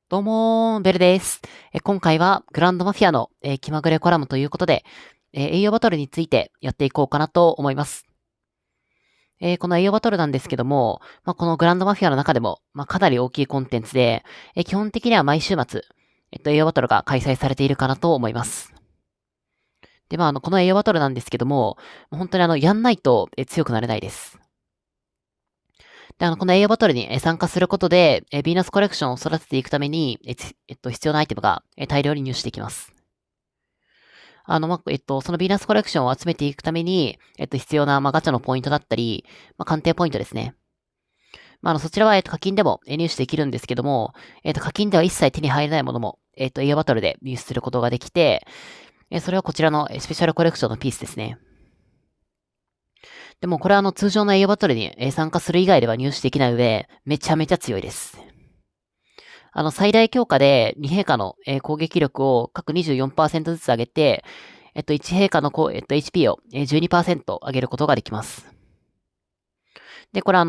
どうもー、ベルです。今回はグランドマフィアの、気まぐれコラムということで、栄養バトルについてやっていこうかなと思います。この栄養バトルなんですけども、このグランドマフィアの中でも、かなり大きいコンテンツで、基本的には毎週末、栄養バトルが開催されているかなと思います。で、この栄養バトルなんですけども、本当にやんないと、強くなれないです。で、この栄養バトルに参加することで、ヴィーナスコレクションを育てていくために、必要なアイテムが大量に入手できます。そのヴィーナスコレクションを集めていくために、必要な、ガチャのポイントだったり、鑑定ポイントですね。そちらは、課金でも入手できるんですけども、課金では一切手に入らないものも、栄養バトルで入手することができて、それはこちらのスペシャルコレクションのピースですね。でもこれは通常の栄養バトルに参加する以外では入手できない上、めちゃめちゃ強いです。最大強化で2陛下の攻撃力を各24%ずつ上げて、1陛下のHP を12%上げることができます。で、これ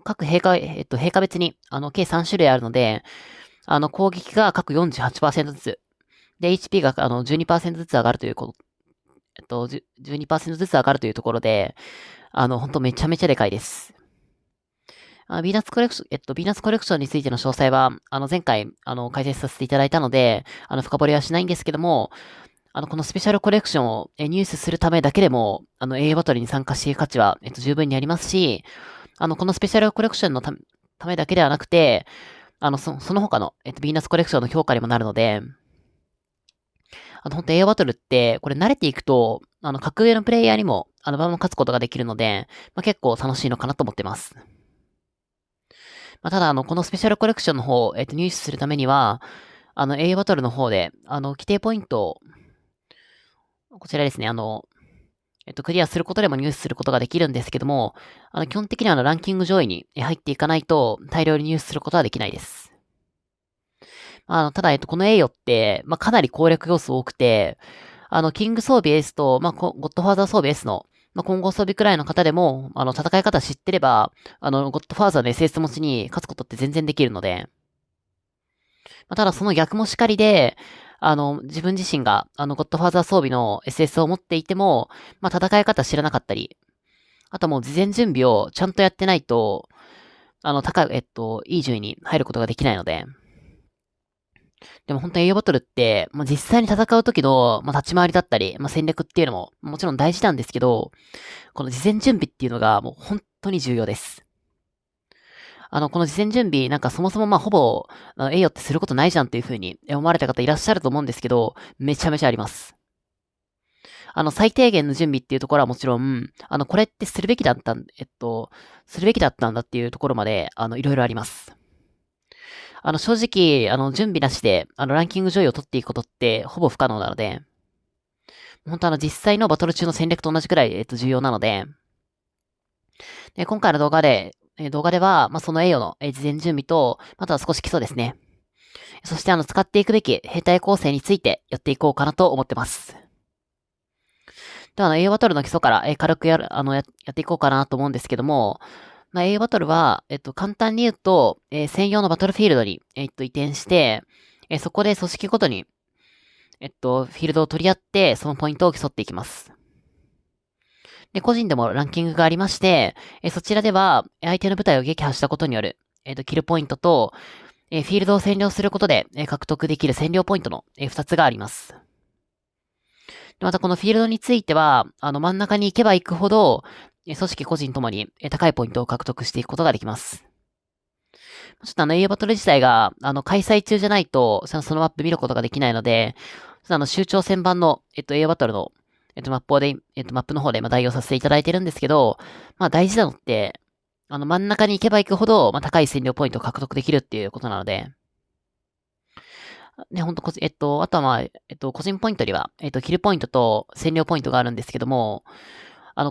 各陛下、陛下別に、計3種類あるので、攻撃が各48%ずつ、で、HP が12%ずつ上がるということ、12%ずつ上がるというところで、ほんとめちゃめちゃでかいです。ヴィーナスコレクション、ヴィーナスコレクションについての詳細は、前回、解説させていただいたので、深掘りはしないんですけども、このスペシャルコレクションを入手するためだけでも、栄養バトルに参加している価値は、十分にありますし、このスペシャルコレクションのためだけではなくて、その他の、ヴィーナスコレクションの評価にもなるので、本当栄養バトルって、これ慣れていくと、格上のプレイヤーにも、バンバン勝つことができるので、結構楽しいのかなと思ってます。ただ、このスペシャルコレクションの方、入手するためには、栄養バトルの方で、規定ポイントを、こちらですね、クリアすることでも入手することができるんですけども、基本的にはランキング上位に入っていかないと、大量に入手することはできないです。ただ、この栄誉って、かなり攻略要素多くて、キング装備 S と、ゴッドファーザー装備 S の、混合装備くらいの方でも、戦い方知ってれば、ゴッドファーザーの SS 持ちに勝つことって全然できるので、ただその逆もしかりで、自分自身が、ゴッドファーザー装備の SS を持っていても、戦い方知らなかったり、あともう事前準備をちゃんとやってないと、いい順位に入ることができないので、でも本当に栄養バトルって、実際に戦う時の、立ち回りだったり、戦略っていうのももちろん大事なんですけど、この事前準備っていうのがもう本当に重要です。この事前準備、なんかそもそもほぼ、栄養ってすることないじゃんっていう風に思われた方いらっしゃると思うんですけど、めちゃめちゃあります。最低限の準備っていうところはもちろん、これってするべきだったん、するべきだったんだっていうところまで、いろいろあります。正直、準備なしで、ランキング上位を取っていくことって、ほぼ不可能なので、本当実際のバトル中の戦略と同じくらい、重要なので、で、今回の動画では、その栄誉の、事前準備と、あとは少し基礎ですね。そして使っていくべき兵隊構成についてやっていこうかなと思ってます。では、栄養バトルの基礎から、軽くやっていこうかなと思うんですけども、栄養バトルは、簡単に言うと、専用のバトルフィールドに、移転して、そこで組織ごとに、フィールドを取り合って、そのポイントを競っていきます。で、個人でもランキングがありまして、そちらでは、相手の部隊を撃破したことによる、キルポイントと、フィールドを占領することで、獲得できる占領ポイントの、2つがあります。またこのフィールドについては、真ん中に行けば行くほど、組織個人ともに高いポイントを獲得していくことができます。ちょっと栄養バトル自体が、開催中じゃないと、そのマップ見ることができないので、周朝戦版の、栄養バトルの、マップの方で、代用させていただいてるんですけど、大事なのって、真ん中に行けば行くほど、高い占領ポイントを獲得できるっていうことなので、ね、ほんと、あとは個人ポイントには、キルポイントと占領ポイントがあるんですけども、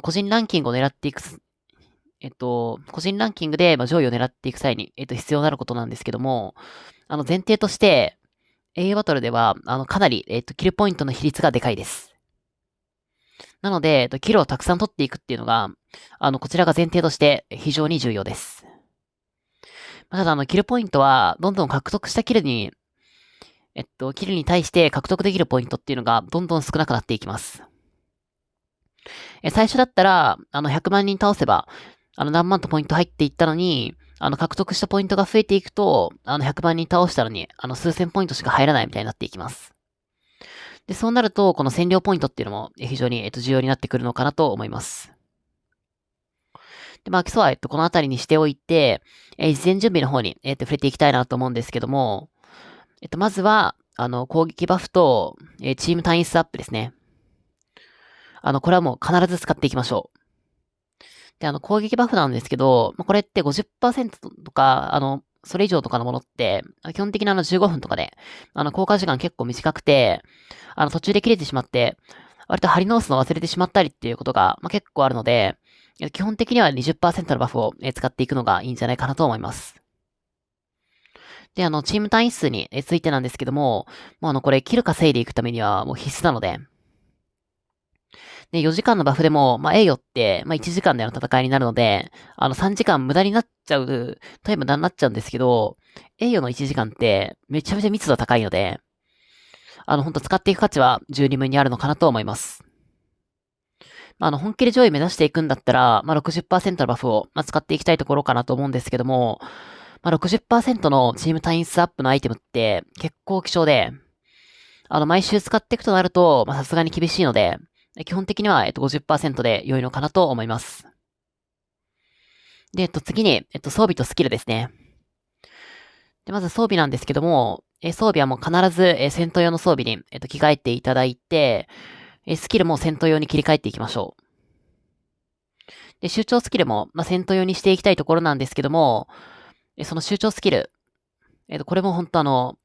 個人ランキングを狙っていく、個人ランキングで、上位を狙っていく際に、必要になることなんですけども、前提として、栄養バトルでは、かなり、キルポイントの比率がでかいです。なので、キルをたくさん取っていくっていうのが、こちらが前提として非常に重要です。ただ、キルポイントは、どんどん獲得したキルに、キルに対して獲得できるポイントっていうのがどんどん少なくなっていきます。最初だったら、100万人倒せば、何万とポイント入っていったのに、獲得したポイントが増えていくと、100万人倒したのに、数千ポイントしか入らないみたいになっていきます。で、そうなると、この占領ポイントっていうのも、非常に、重要になってくるのかなと思います。で、まあ、基礎は、このあたりにしておいて、事前準備の方に、触れていきたいなと思うんですけども、まずは、攻撃バフと、チーム単位数アップですね。これはもう必ず使っていきましょう。で、攻撃バフなんですけど、これって50%とか、それ以上とかのものって、基本的に15分とかで、効果時間結構短くて、途中で切れてしまって、割と張り直すのを忘れてしまったりっていうことが、結構あるので、基本的には20%のバフを使っていくのがいいんじゃないかなと思います。で、チーム単位数についてなんですけども、これ、キル稼いでいくためにはもう必須なので、で、4時間のバフでも、栄誉って、1時間での戦いになるので、3時間無駄になっちゃう、タイム無駄になっちゃうんですけど、栄誉の1時間って、めちゃめちゃ密度高いので、ほんと使っていく価値は十二分にあるのかなと思います。本気で上位目指していくんだったら、60%のバフを、使っていきたいところかなと思うんですけども、60%のチーム単位数アップのアイテムって結構希少で、毎週使っていくとなると、さすがに厳しいので、基本的には、50% で良いのかなと思います。で、次に、装備とスキルですね。で、まず装備なんですけども、装備はもう必ず、戦闘用の装備に、着替えていただいて、スキルも戦闘用に切り替えていきましょう。で、集中スキルも、戦闘用にしていきたいところなんですけども、その集中スキル、これも本当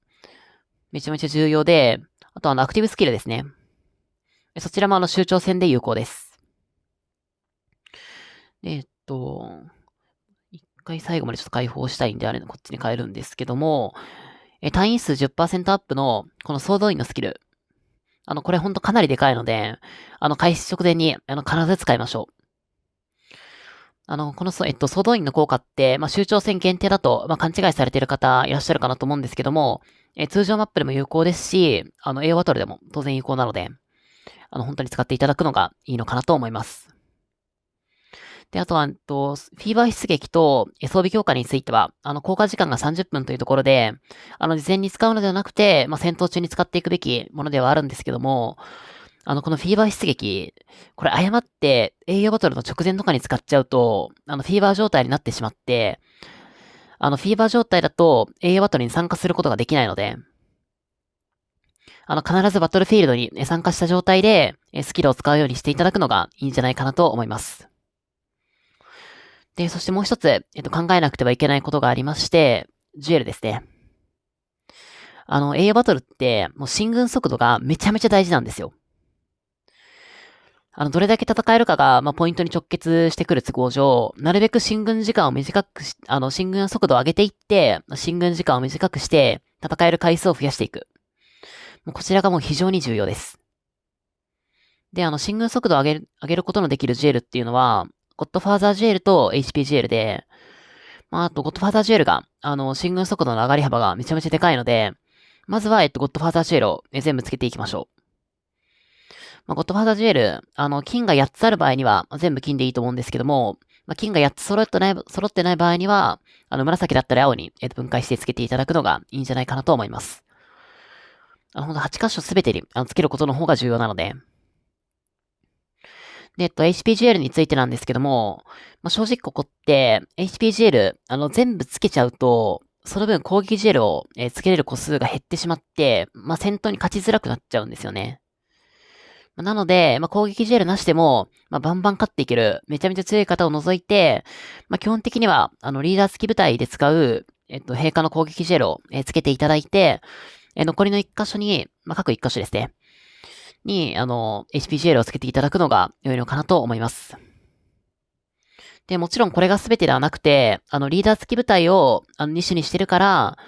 めちゃめちゃ重要で、あとアクティブスキルですね。そちらも集中戦で有効です。で、一回最後までちょっと解放したいんであれこっちに変えるんですけども、単位数 10% アップの、この総動員のスキル。これほんとかなりでかいので、開始直前に、必ず使いましょう。この、総動員の効果って、集中戦限定だと、勘違いされている方いらっしゃるかなと思うんですけども、通常マップでも有効ですし、栄養バトルでも当然有効なので、本当に使っていただくのがいいのかなと思います。で、あとは、フィーバー出撃と装備強化については、効果時間が30分というところで、事前に使うのではなくて、戦闘中に使っていくべきものではあるんですけども、このフィーバー出撃、これ誤って栄養バトルの直前とかに使っちゃうと、フィーバー状態になってしまって、フィーバー状態だと栄養バトルに参加することができないので、必ずバトルフィールドに参加した状態で、スキルを使うようにしていただくのがいいんじゃないかなと思います。で、そしてもう一つ、考えなくてはいけないことがありまして、ジュエルですね。栄養バトルって、もう進軍速度がめちゃめちゃ大事なんですよ。どれだけ戦えるかが、ポイントに直結してくる都合上、なるべく進軍時間を短くし、進軍速度を上げていって、進軍時間を短くして、戦える回数を増やしていく。もうこちらがもう非常に重要です。で、進軍速度を上げることのできるジュエルっていうのは、ゴッドファーザージュエルと HP ジュエルで、あと、ゴッドファーザージュエルが、進軍速度の上がり幅がめちゃめちゃでかいので、まずは、ゴッドファーザージュエルを、全部つけていきましょう。ゴッドファーザージュエル、金が8つある場合には、全部金でいいと思うんですけども、金が8つ揃ってない場合には、紫だったり青に、分解してつけていただくのがいいんじゃないかなと思います。ほんと8箇所すべてに、つけることの方が重要なので、で、HPGL についてなんですけども、正直ここって、HPGL、全部つけちゃうと、その分攻撃 GL を、つけれる個数が減ってしまって、戦闘に勝ちづらくなっちゃうんですよね。なので、攻撃 GL なしでも、バンバン勝っていける、めちゃめちゃ強い方を除いて、基本的には、リーダー付き部隊で使う、陛下の攻撃 GL を、つけていただいて、残りの1箇所に、各1箇所ですね。に、HPGL をつけていただくのが良いのかなと思います。で、もちろんこれが全てではなくて、リーダー付き部隊を、2種にしてるから、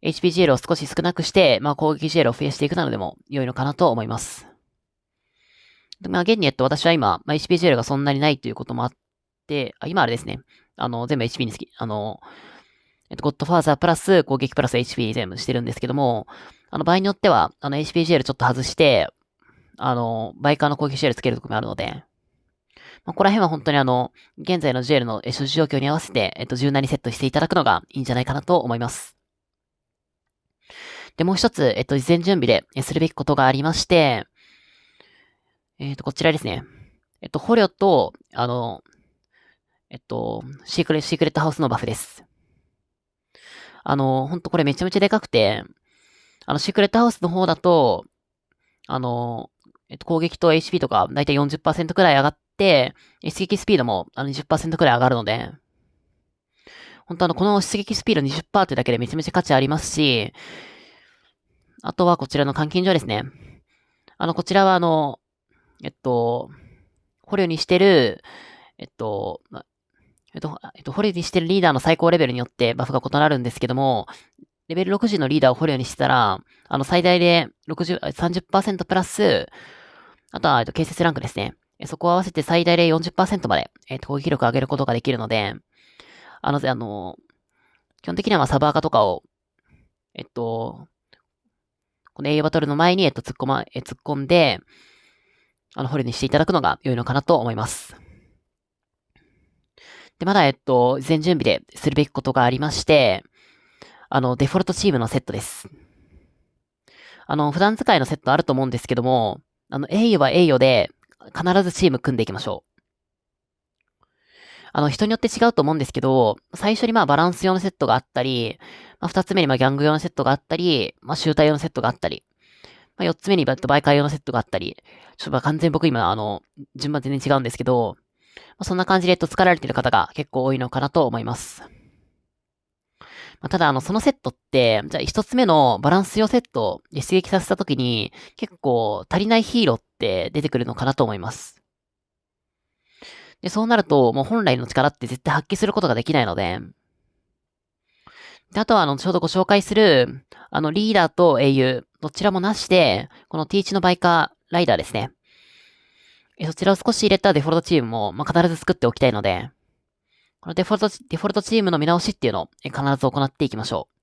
HPGL を少し少なくして、攻撃 GL を増やしていくなのでも良いのかなと思います。で、現に私は今、HPGL がそんなにないということもあって、今あれですね。全部 HP にゴッドファーザープラス攻撃プラス HP に全部してるんですけども、場合によっては、HPGL ちょっと外して、バイカーの攻撃シェルつけるところもあるので、ここら辺は本当に現在の GL の所持状況に合わせて、柔軟にセットしていただくのがいいんじゃないかなと思います。で、もう一つ、事前準備でするべきことがありまして、こちらですね。捕虜と、シークレットハウスのバフです。ほんとこれめちゃめちゃでかくて、シークレットハウスの方だと、攻撃と HP とかだいたい 40% くらい上がって、出撃スピードも20% くらい上がるので、本当この出撃スピード 20% ってだけでめちゃめちゃ価値ありますし、あとはこちらの監禁所ですね。こちらは捕虜にしてる、捕虜にしてるリーダーの最高レベルによってバフが異なるんですけども、レベル60のリーダーを捕虜にしたら、最大で30% プラス、あとは、建設ランクですね。そこを合わせて最大で 40% まで、攻撃力を上げることができるので、基本的にはサバーカとかを、この栄養バトルの前に、突っ込んで、捕虜にしていただくのが良いのかなと思います。で、まだ、事前準備でするべきことがありまして、デフォルトチームのセットです。普段使いのセットあると思うんですけども、栄誉は栄誉で、必ずチーム組んでいきましょう。人によって違うと思うんですけど、最初にバランス用のセットがあったり、二つ目にギャング用のセットがあったり、シューター用のセットがあったり、四つ目にバイカー用のセットがあったり、ちょっと完全に僕今順番全然違うんですけど、そんな感じで使われている方が結構多いのかなと思います。ただそのセットって、じゃあ一つ目のバランス用セットで出撃させたときに、結構足りないヒーローって出てくるのかなと思います。で、そうなると、もう本来の力って絶対発揮することができないので、で、あとはちょうどご紹介する、リーダーと英雄、どちらもなしで、この T1 のバイカーライダーですね。そちらを少し入れたデフォルトチームも、必ず作っておきたいので、このデフォルトチームの見直しっていうのを必ず行っていきましょう。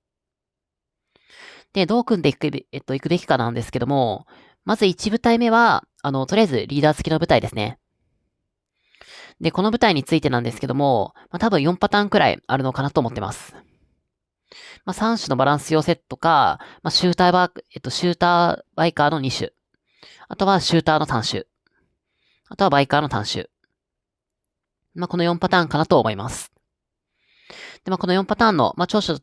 で、どう組んでいくべきかなんですけども、まず1部隊目は、とりあえずリーダー付きの部隊ですね。で、この部隊についてなんですけども、多分4パターンくらいあるのかなと思ってます。3種のバランス用セットか、シューターバイカーの2種。あとはシューターの単種。あとはバイカーの単種。この4パターンかなと思います。で、この4パターンの、長所と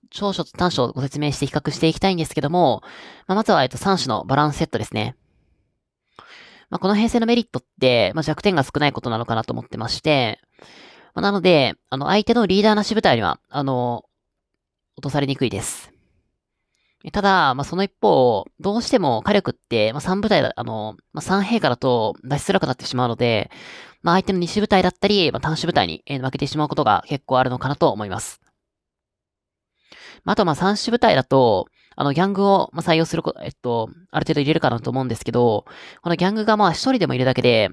短所をご説明して比較していきたいんですけども、まずは、3種のバランスセットですね。この編成のメリットって、弱点が少ないことなのかなと思ってまして、なので、相手のリーダーなし部隊には、落とされにくいです。ただ、その一方、どうしても火力って、3部隊だ、3兵からだと出しづらくなってしまうので、相手の2種部隊だったり、単種部隊に負けてしまうことが結構あるのかなと思います。あと3種部隊だと、ギャングを採用するある程度入れるかなと思うんですけど、このギャングが一人でもいるだけで、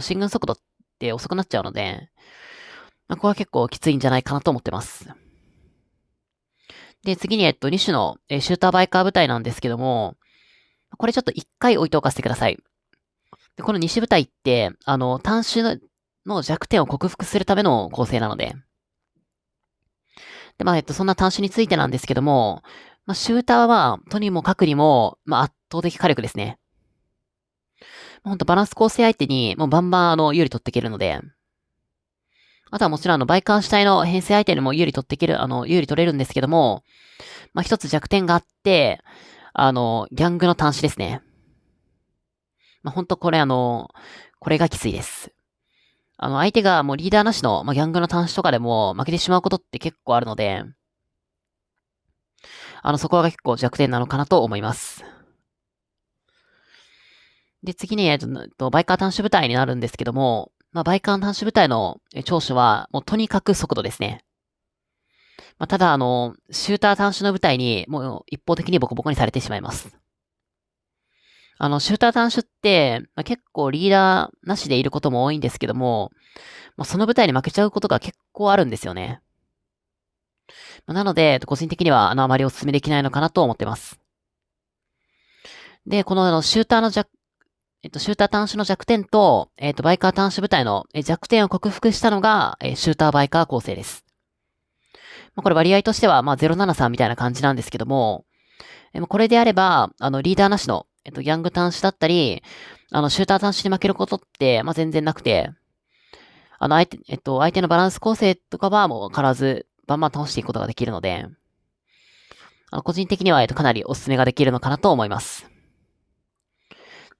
進軍速度って遅くなっちゃうので、ここは結構きついんじゃないかなと思ってます。で、次に2種のシューターバイカー部隊なんですけども、これちょっと1回置いておかせてください。で、この2種部隊って、単種の弱点を克服するための構成なので、で、そんな単種についてなんですけども、シューターは、とにもかくにも、圧倒的火力ですね。ほんとバランス構成相手に、もうバンバン有利取っていけるので、あとはもちろんバイカー主体の編成相手にも有利取っていける、有利取れるんですけども、一つ弱点があって、ギャングの端子ですね。ほんとこれこれがきついです。相手がもうリーダーなしの、ギャングの端子とかでも負けてしまうことって結構あるので、そこが結構弱点なのかなと思います。で、次に、バイカー端子部隊になるんですけども、バイカー端子部隊の長所は、もうとにかく速度ですね。ただ、シューター端子の部隊に、もう一方的にボコボコにされてしまいます。シューター端子って、結構リーダーなしでいることも多いんですけども、その部隊に負けちゃうことが結構あるんですよね。なので、個人的には、あまりお勧めできないのかなと思ってます。で、この、シューターのシューター端子の弱点と、バイカー端子部隊の弱点を克服したのが、シューターバイカー構成です。これ割合としては、073みたいな感じなんですけども、これであれば、リーダーなしの、ヤング端子だったり、シューター端子に負けることって、全然なくて、相手のバランス構成とかはもう変わらず、バンバン倒していくことができるので、個人的には、かなりお勧めができるのかなと思います。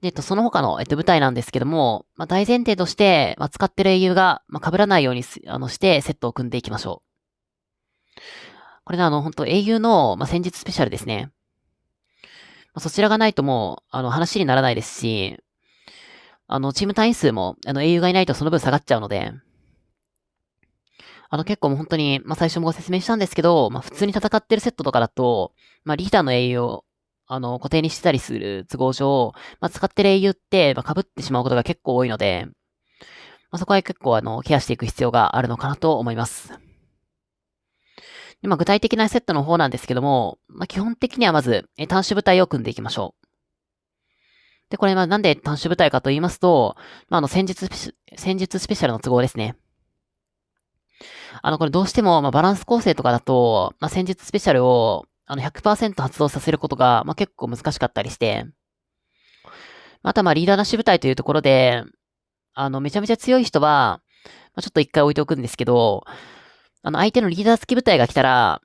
で、その他の、舞台なんですけども、大前提として、使ってる英雄が、被らないようにしてセットを組んでいきましょう。これね、本当英雄の、戦術スペシャルですね。そちらがないともう、話にならないですし、チーム単位数も、英雄がいないとその分下がっちゃうので、結構もう本当に、最初もご説明したんですけど、普通に戦ってるセットとかだと、リーダーの英雄を、固定にしてたりする都合上、使ってる英雄って、被ってしまうことが結構多いので、そこは結構ケアしていく必要があるのかなと思います。で、具体的なセットの方なんですけども、基本的にはまず、単種部隊を組んでいきましょう。で、これなんで単種部隊かと言いますと、戦術スペシャルの都合ですね。これどうしても、バランス構成とかだと、戦術スペシャルを、100% 発動させることが、結構難しかったりして、あとはリーダーなし部隊というところで、めちゃめちゃ強い人は、ちょっと一回置いておくんですけど、相手のリーダー付き部隊が来たら、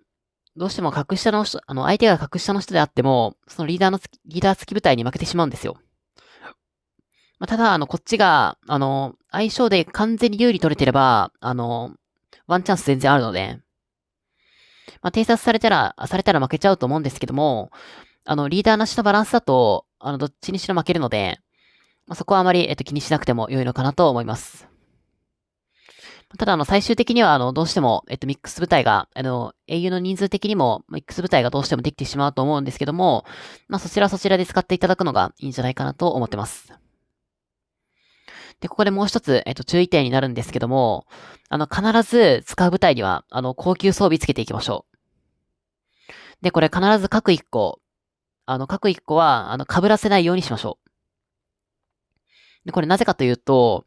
どうしても格下の人、相手が格下の人であっても、そのリーダー付き部隊に負けてしまうんですよ。ただ、こっちが、相性で完全に有利取れてれば、ワンチャンス全然あるので、偵察されたら負けちゃうと思うんですけども、リーダーなしのバランスだと、どっちにしろ負けるので、そこはあまり、気にしなくても良いのかなと思います。ただ、最終的には、どうしても、ミックス部隊が、英雄の人数的にも、ミックス部隊がどうしてもできてしまうと思うんですけども、そちらはそちらで使っていただくのがいいんじゃないかなと思ってます。で、ここでもう一つ、注意点になるんですけども、必ず使う部隊には、高級装備つけていきましょう。で、これ必ず各一個は、被らせないようにしましょう。で、これなぜかというと、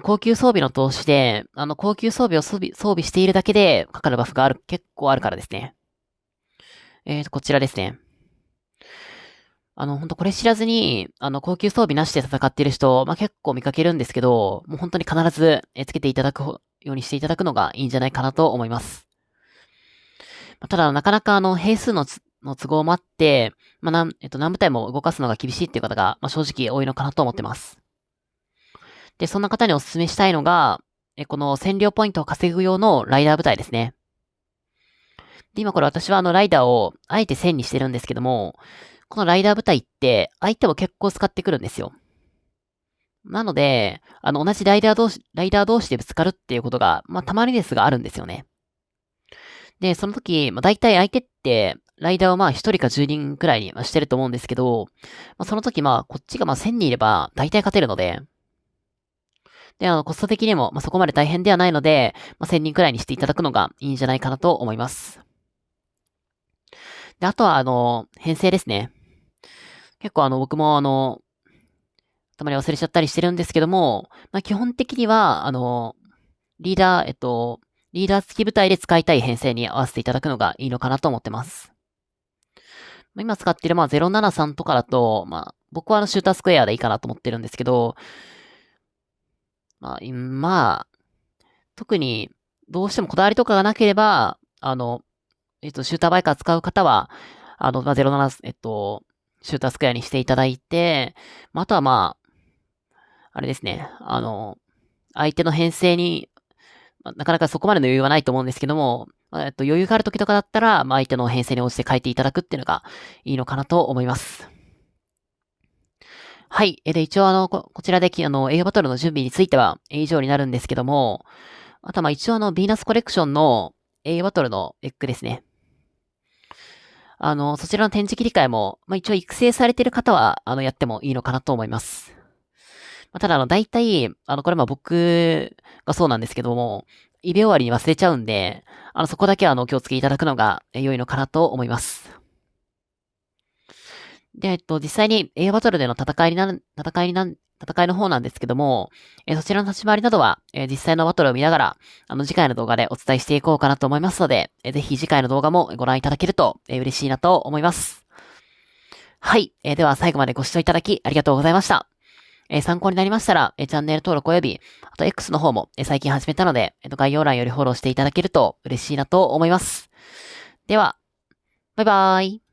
高級装備の投資で、高級装備を装備しているだけで、かかるバフが結構あるからですね。こちらですね。本当これ知らずに、高級装備なしで戦っている人、結構見かけるんですけど、もう本当に必ず、つけていただくようにしていただくのがいいんじゃないかなと思います。ただ、なかなか兵数の都合もあって、何部隊も動かすのが厳しいっていう方が、正直多いのかなと思ってます。で、そんな方にお勧めしたいのが、この占領ポイントを稼ぐ用のライダー部隊ですね。で、今これ私はライダーをあえて1000にしてるんですけども、このライダー部隊って相手も結構使ってくるんですよ。なので、同じライダー同士でぶつかるっていうことが、たまにですがあるんですよね。で、その時、大体相手って、ライダーを1人か10人くらいにしてると思うんですけど、その時こっちが1000人いれば大体勝てるので、で、コスト的にも、そこまで大変ではないので、1000人くらいにしていただくのがいいんじゃないかなと思います。で、あとは、編成ですね。結構僕もたまに忘れちゃったりしてるんですけども、基本的には、リーダー、リーダー付き部隊で使いたい編成に合わせていただくのがいいのかなと思ってます。今使ってる073とかだと、僕はシュータースクエアでいいかなと思ってるんですけど、特に、どうしてもこだわりとかがなければ、シューターバイカー使う方は、07、シュータースクエアにしていただいて、あとはあれですね、相手の編成に、なかなかそこまでの余裕はないと思うんですけども、余裕がある時とかだったら、相手の編成に応じて変えていただくっていうのがいいのかなと思います。はい。で、一応こちらで、映画バトルの準備については、以上になるんですけども、あとは一応ヴィーナスコレクションの映画バトルのエッグですね。そちらの展示切り替えも、一応育成されている方は、やってもいいのかなと思います。ただ大体、これ僕がそうなんですけども、イベ終わりに忘れちゃうんで、そこだけはお気をつけいただくのが良いのかなと思います。で、実際に映画バトルでの戦いの方なんですけども、そちらの立ち回りなどは、実際のバトルを見ながら、次回の動画でお伝えしていこうかなと思いますので、ぜひ次回の動画もご覧いただけると、嬉しいなと思います。はい。では最後までご視聴いただきありがとうございました。参考になりましたら、チャンネル登録および、あと X の方も、最近始めたので、概要欄よりフォローしていただけると嬉しいなと思います。では、バイバーイ。